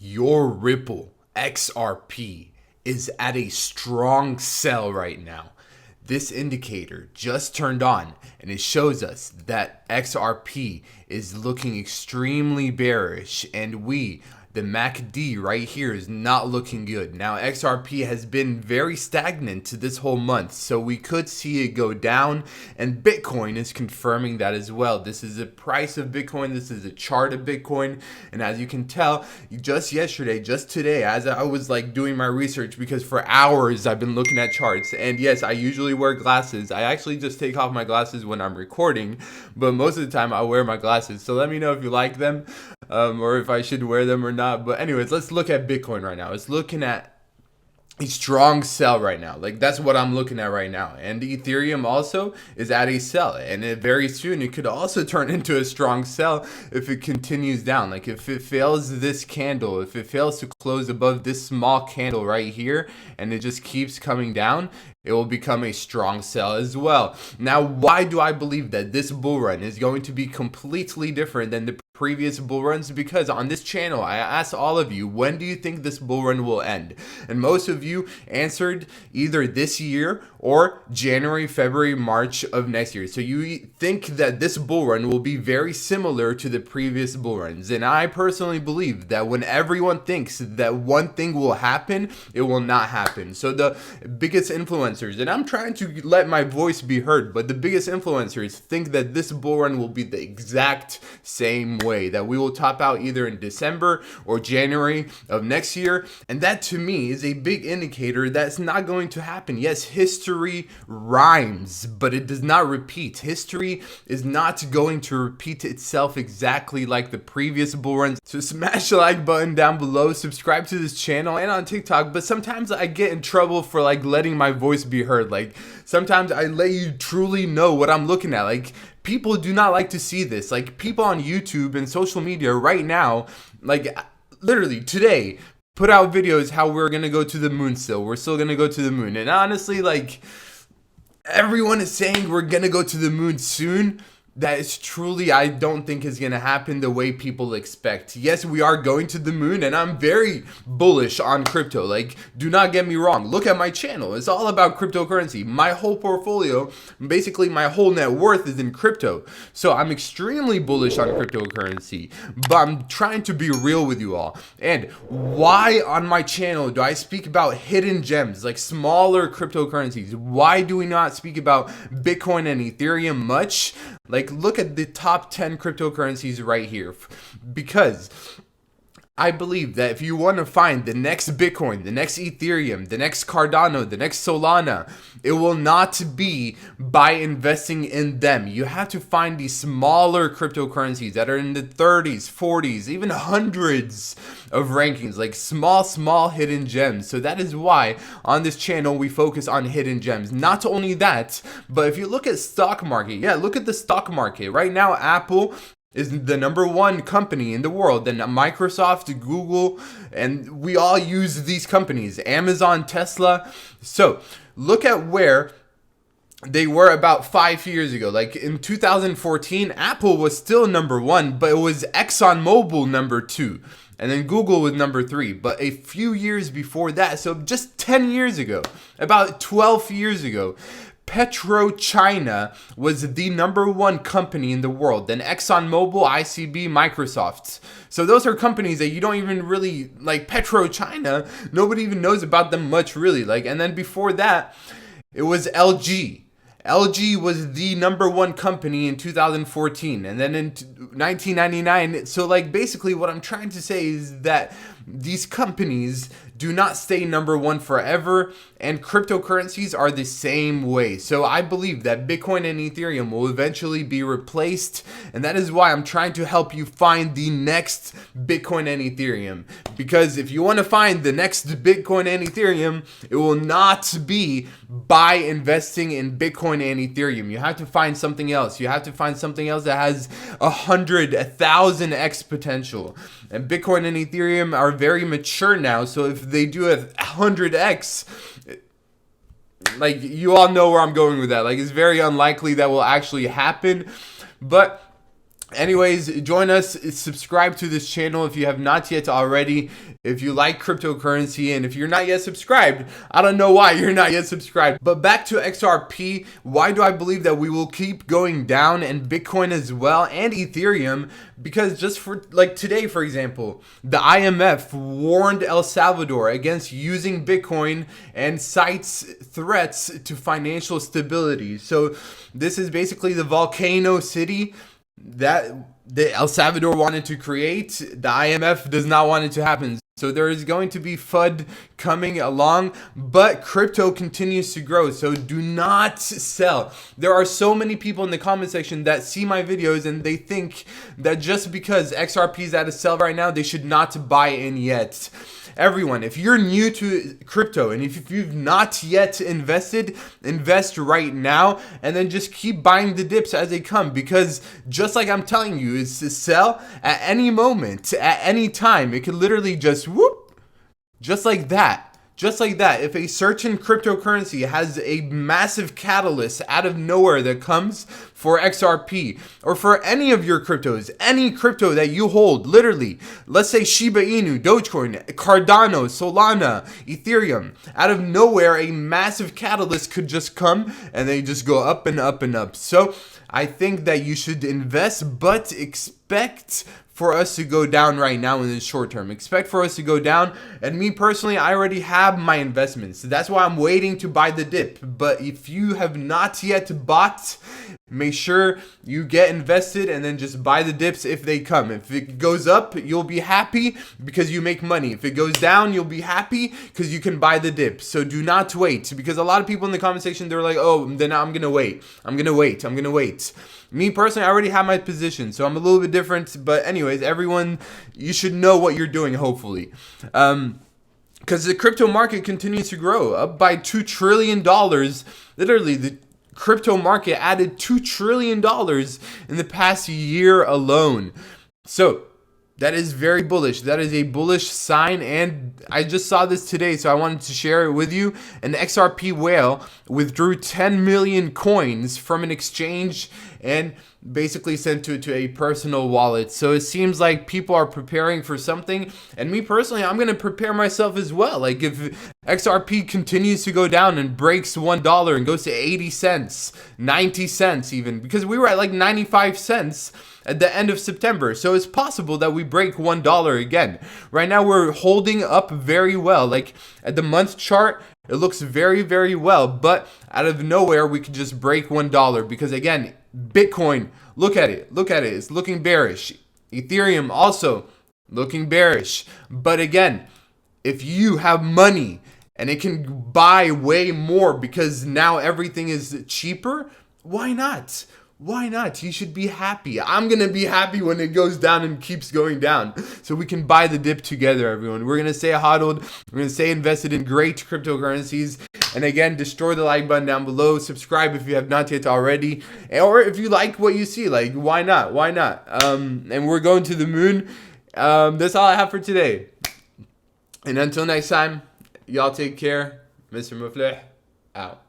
Your Ripple XRP is at a strong sell right now. This indicator just turned on and it shows us that XRP is looking extremely bearish, and the MACD right here is not looking good. Now XRP has been very stagnant this whole month, so we could see it go down, and Bitcoin is confirming that as well. This is the price of Bitcoin, this is a chart of Bitcoin, and as you can tell, just yesterday, just today, as I was doing my research, because for hours I've been looking at charts, and yes, I usually wear glasses. I actually just take off my glasses when I'm recording, but most of the time I wear my glasses, so let me know if you like them. Or if I should wear them or not. But anyways, let's look at Bitcoin right now. It's looking at a strong sell right now. That's what I'm looking at right now. And Ethereum also is at a sell, and very soon it could also turn into a strong sell if it continues down. If it fails this candle, if it fails to close above this small candle right here and it just keeps coming down, it will become a strong sell as well. Now, why do I believe that this bull run is going to be completely different than the previous bull runs? Because on this channel, I asked all of you, when do you think this bull run will end? And most of you answered either this year or January, February, March of next year. So you think that this bull run will be very similar to the previous bull runs. And I personally believe that when everyone thinks that one thing will happen, it will not happen. So the biggest influencers, and I'm trying to let my voice be heard, but the biggest influencers think that this bull run will be the exact same way, that we will top out either in December or January of next year. And that to me is a big indicator that's not going to happen. Yes, history rhymes, but it does not repeat. History is not going to repeat itself exactly like the previous bull runs. So smash the like button down below, subscribe to this channel and on TikTok. But sometimes I get in trouble for letting my voice be heard. Sometimes I let you truly know what I'm looking at. People do not like to see this. People on YouTube and social media right now, literally today, put out videos how we're gonna go to the moon still. We're still gonna go to the moon. And honestly, everyone is saying we're gonna go to the moon soon. That is truly, I don't think is going to happen the way people expect. Yes, we are going to the moon, and I'm very bullish on crypto. Do not get me wrong. Look at my channel. It's all about cryptocurrency. My whole portfolio, basically my whole net worth is in crypto. So I'm extremely bullish on cryptocurrency, but I'm trying to be real with you all. And why on my channel do I speak about hidden gems, smaller cryptocurrencies? Why do we not speak about Bitcoin and Ethereum much? Look at the top 10 cryptocurrencies right here, because I believe that if you want to find the next Bitcoin, the next Ethereum, the next Cardano, the next Solana, it will not be by investing in them. You have to find these smaller cryptocurrencies that are in the 30s, 40s, even hundreds of rankings, small hidden gems. So that is why on this channel we focus on hidden gems. Not only that, but if you look at stock market, look at the stock market. Right now, Apple is the number one company in the world, then Microsoft, Google, and we all use these companies, Amazon, Tesla. So look at where they were about 5 years ago. In 2014, Apple was still number one, but it was ExxonMobil number two. And then Google was number 3. But a few years before that, so just 10 years ago, about 12 years ago, PetroChina was the number one company in the world. Then ExxonMobil, ICB, Microsoft. So those are companies that you don't even really, PetroChina, nobody even knows about them much really. And then before that, it was LG. LG was the number one company in 2014, and then in 1999. So basically what I'm trying to say is that these companies do not stay number one forever, and cryptocurrencies are the same way. So I believe that Bitcoin and Ethereum will eventually be replaced, and that is why I'm trying to help you find the next Bitcoin and Ethereum. Because if you want to find the next Bitcoin and Ethereum, it will not be by investing in Bitcoin and Ethereum. You have to find something else. You have to find something else that has 100, 1,000x potential. And Bitcoin and Ethereum are very mature now, so if they do a 100x, you all know where I'm going with that. It's very unlikely that will actually happen. But Anyways, join us, subscribe to this channel if you have not yet already. If you like cryptocurrency, and if you're not yet subscribed, I don't know why you're not yet subscribed. But back to XRP, why do I believe that we will keep going down, and Bitcoin as well, and Ethereum? Because just for like today, for example, the IMF warned El Salvador against using Bitcoin and cites threats to financial stability. So this is basically the volcano city that the El Salvador wanted to create. The IMF does not want it to happen. So there is going to be FUD coming along, but crypto continues to grow. So do not sell. There are so many people in the comment section that see my videos and they think that just because XRP is at a sell right now, they should not buy in yet. Everyone, if you're new to crypto and if you've not yet invested, invest right now and then just keep buying the dips as they come, because just like I'm telling you, it's to sell at any moment, at any time. It could literally just whoop, just like that. Just like that, if a certain cryptocurrency has a massive catalyst out of nowhere that comes for XRP or for any of your cryptos, any crypto that you hold, literally, let's say Shiba Inu, Dogecoin, Cardano, Solana, Ethereum, out of nowhere, a massive catalyst could just come and they just go up and up and up. So I think that you should invest, but expect for us to go down right now in the short term. Expect for us to go down. And me personally, I already have my investments. That's why I'm waiting to buy the dip. But if you have not yet bought, make sure you get invested and then just buy the dips if they come. If it goes up, you'll be happy because you make money. If it goes down, you'll be happy because you can buy the dip. So do not wait, because a lot of people in the comment section, they're like, oh, then I'm going to wait. I'm going to wait. I'm going to wait. Me personally, I already have my position, so I'm a little bit different. But anyways, everyone, you should know what you're doing, hopefully. Because the crypto market continues to grow, up by $2 trillion. Literally, the crypto market added $2 trillion in the past year alone. So that is very bullish. That is a bullish sign, and I just saw this today, so I wanted to share it with you. An XRP whale withdrew 10 million coins from an exchange and basically sent it to a personal wallet. So it seems like people are preparing for something, and me personally, I'm going to prepare myself as well. Like if XRP continues to go down and breaks $1 and goes to 80 cents, 90 cents even, because we were at like 95 cents at the end of September. So it's possible that we break $1 again. Right now we're holding up very well. Like at the month chart, it looks very, very well, but out of nowhere we could just break $1 because again, Bitcoin, look at it, it's looking bearish. Ethereum also looking bearish. But again, if you have money and it can buy way more because now everything is cheaper, why not? Why not? You should be happy. I'm going to be happy when it goes down and keeps going down. So we can buy the dip together, everyone. We're going to stay HODLed. We're going to stay invested in great cryptocurrencies. And again, destroy the like button down below. Subscribe if you have not yet already. Or if you like what you see, like, why not? Why not? And we're going to the moon. That's all I have for today. And until next time, y'all take care. Mr. Mufleh, out.